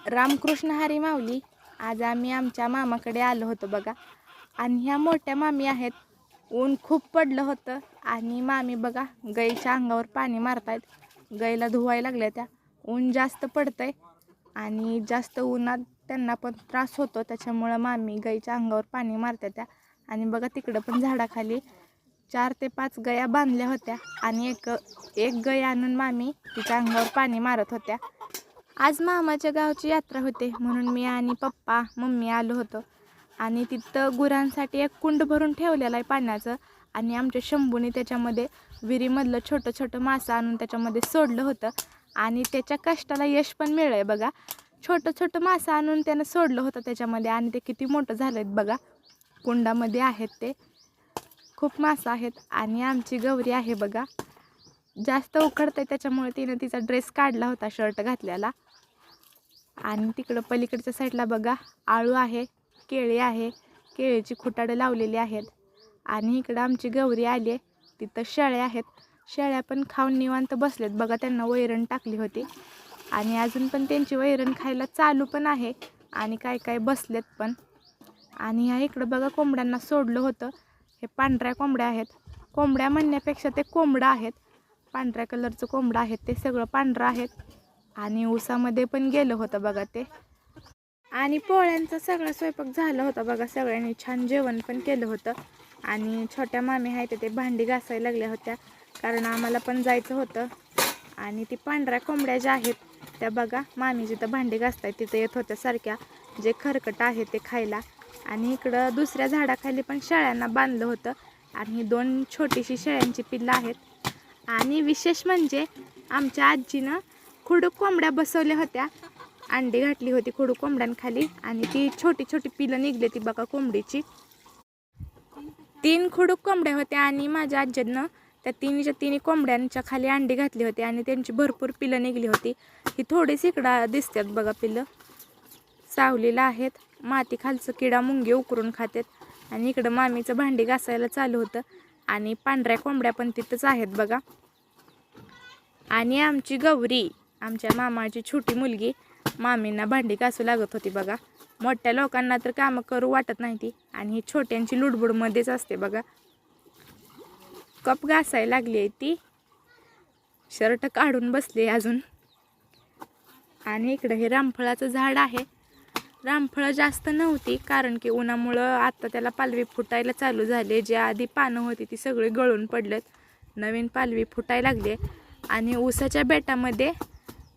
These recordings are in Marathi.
रामकृष्ण हरी माऊली. आज आम्ही आमच्या मामाकडे आलो होतो बघा. आणि ह्या मोठ्या मामी आहेत. ऊन खूप पडलं होतं आणि मामी बघा गाईच्या अंगावर पाणी मारतायत. गाईला धुवायला लागल्या त्या. ऊन जास्त पडतंय आणि जास्त उन्हात त्यांना पण त्रास होतो, त्याच्यामुळं मामी गाईच्या अंगावर पाणी मारतात त्या. आणि बघा तिकडं पण झाडाखाली 4 ते 5 गाया बांधल्या होत्या आणि एक गाय आणून मामी तिच्या अंगावर पाणी मारत होत्या. आज मामाच्या गावची यात्रा होते म्हणून मी आणि पप्पा मम्मी आलो होतो. आणि तिथं गुरांसाठी एक कुंड भरून ठेवलेलं आहे पाण्याचं. आणि आमच्या शंभूने त्याच्यामध्ये विहिरीमधलं छोटं छोटं मासं आणून त्याच्यामध्ये सोडलं होतं आणि त्याच्या कष्टाला यश पण मिळलं आहे बघा. छोटं छोटं मासं आणून त्यानं सोडलं होतं त्याच्यामध्ये आणि ते किती मोठं झालं आहेत बघा. कुंडामध्ये आहेत ते खूप मासं आहेत. आणि आमची गौरी आहे बघा, जास्त उकडते त्याच्यामुळे तिनं तिचा ड्रेस काढला होता, शर्ट घातलेला. आणि तिकडं पलीकडच्या साईडला बघा आळू आहे, केळी आहे, केळीची खुटाडं लावलेली आहेत. आणि इकडं आमची गौरी आली आहे, तिथं शेळ्या आहेत. शेळ्या पण खाऊन निवांत बसलेत बघा, त्यांना वैरण टाकली होती आणि अजून पण त्यांची वैरण खायला चालू पण आहे आणि काय काय बसलेत पण. आणि ह्या इकडं बघा कोंबड्यांना सोडलं होतं. हे पांढऱ्या कोंबड्या आहेत. कोंबड्या म्हणण्यापेक्षा ते कोंबडं आहेत, पांढऱ्या कलरचं कोंबडं आहेत. ते सगळं पांढरं आहेत आणि ऊसामध्ये पण गेलं होतं बघा ते. आणि पोळ्यांचा सगळा स्वयंपाक झाला होता बघा, सगळ्यांनी छान जेवण पण केलं होतं. आणि छोट्या मामी आहेत ते भांडी घासायला लागल्या होत्या कारण आम्हाला पण जायचं होतं. आणि ती पांढऱ्या कोंबड्या ज्या आहेत त्या बघा मामी जिथं भांडी घासताय तिथं येत होत्या सारख्या, जे खरकट आहे ते खायला. आणि इकडं दुसऱ्या झाडाखाली पण शेळ्यांना बांधलं होतं आणि ही 2 छोटीशी शेळ्यांची पिल्लं आहेत. आणि विशेष म्हणजे आमच्या आजीनं खुडूक कोंबड्या बसवल्या होत्या, अंडी घातली होती खुडूक कोंबड्यांखाली आणि ती छोटी छोटी पिलं निघली ती बघा कोंबडीची. 3 खुडूक कोंबड्या होत्या आणि माझ्या आजीनं त्या 3 कोंबड्यांच्या खाली अंडी घातली होती आणि त्यांची भरपूर पिलं निघली होती. ही थोडीच इकडं दिसतात बघा पिलं, सावलीला आहेत. माती खालचं किडा मुंगी उकरून खातात. आणि इकडं मामीचं भांडी घासायला चालू होतं आणि पांढऱ्या कोंबड्या पण तिथंच आहेत बघा. आणि आमची गौरी, आमच्या मामाची छोटी मुलगी, मामींना भांडी घासू लागत होती बघा. मोठ्या लोकांना तर कामं करू वाटत नाही ती आणि ही छोट्यांची लुडबुडमध्येच असते बघा. कप घासायला लागली आहे ती, शर्ट काढून बसली अजून. आणि इकडं हे रामफळाचं झाड आहे. रामफळं जास्त नव्हती कारण की उन्हामुळं आता त्याला पालवी फुटायला चालू झाली. जे आधी पानं होती ती सगळी गळून पडलेत, नवीन पालवी फुटायला लागली. आणि ऊसाच्या बेटामध्ये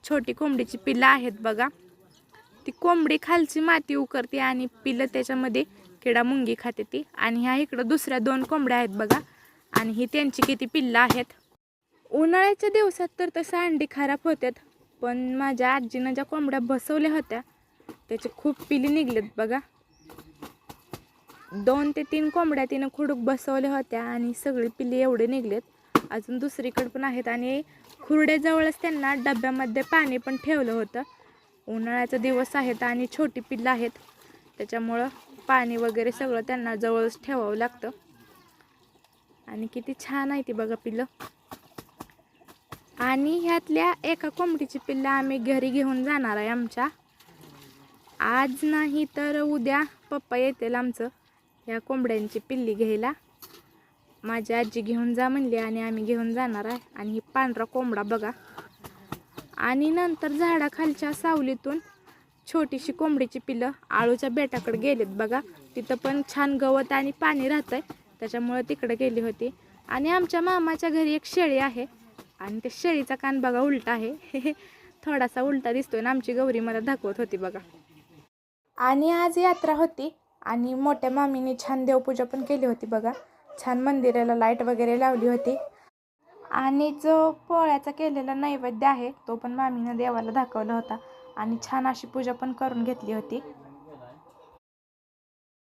छोटी कोंबडीची पिल्लं आहेत बघा. ती कोंबडी खालची माती उकरते आणि पिल्लं त्याच्यामध्ये किडा मुंगी खाते ती. आणि ह्या इकडं दुसऱ्या 2 कोंबड्या आहेत बघा आणि ही त्यांची किती पिल्लं आहेत. उन्हाळ्याच्या दिवसात तर तसं अंडी खराब होतात, पण माझ्या आजीनं ज्या कोंबड्या बसवल्या होत्या त्याचे खूप पिली निघलेत बघा. 2 ते 3 कोंबड्या तिनं खुडूक बसवल्या होत्या आणि सगळी पिल्ली एवढे निघलेत. अजून दुसरीकडे पण आहेत. आणि खुर्ड्याजवळच त्यांना डब्यामध्ये पाणी पण ठेवलं होतं. उन्हाळ्याचा दिवस आहेत आणि छोटी पिल्लं आहेत त्याच्यामुळं पाणी वगैरे सगळं त्यांना जवळच ठेवावं लागतं. आणि किती छान आहे ती बघा पिल्लं. आणि ह्यातल्या एका कोंबडीची पिल्लं आम्ही घरी घेऊन जाणार आहे आमच्या. आज नाही तर उद्या पप्पा येतील आमचं ह्या कोंबड्यांची पिल्ली घ्यायला. माझी आजी घेऊन जा म्हणली आणि आम्ही घेऊन जाणार आहे. आणि ही पांढरा कोंबडा बघा. आणि नंतर झाडाखालच्या सावलीतून छोटीशी कोंबडीची पिल्लं आळूच्या बेटाकडे गेलेत बघा. तिथं पण छान गवत आणि पाणी राहतंय त्याच्यामुळे तिकडे गेली होती. आणि आमच्या मामाच्या घरी एक शेळी आहे आणि त्या शेळीचा कान बघा उलटा आहे थोडासा उलटा दिसतोय ना. आमची गौरी मला दाखवत होती बघा. आणि आज यात्रा होती आणि मोठ्या मामीने छान देवपूजा पण केली होती बघा. छान मंदिराला लाईट वगैरे लावली होती. आणि जो पोळ्याचा केलेला नैवेद्य आहे तो पण मामीनं देवाला दाखवला होता आणि छान अशी पूजा पण करून घेतली होती.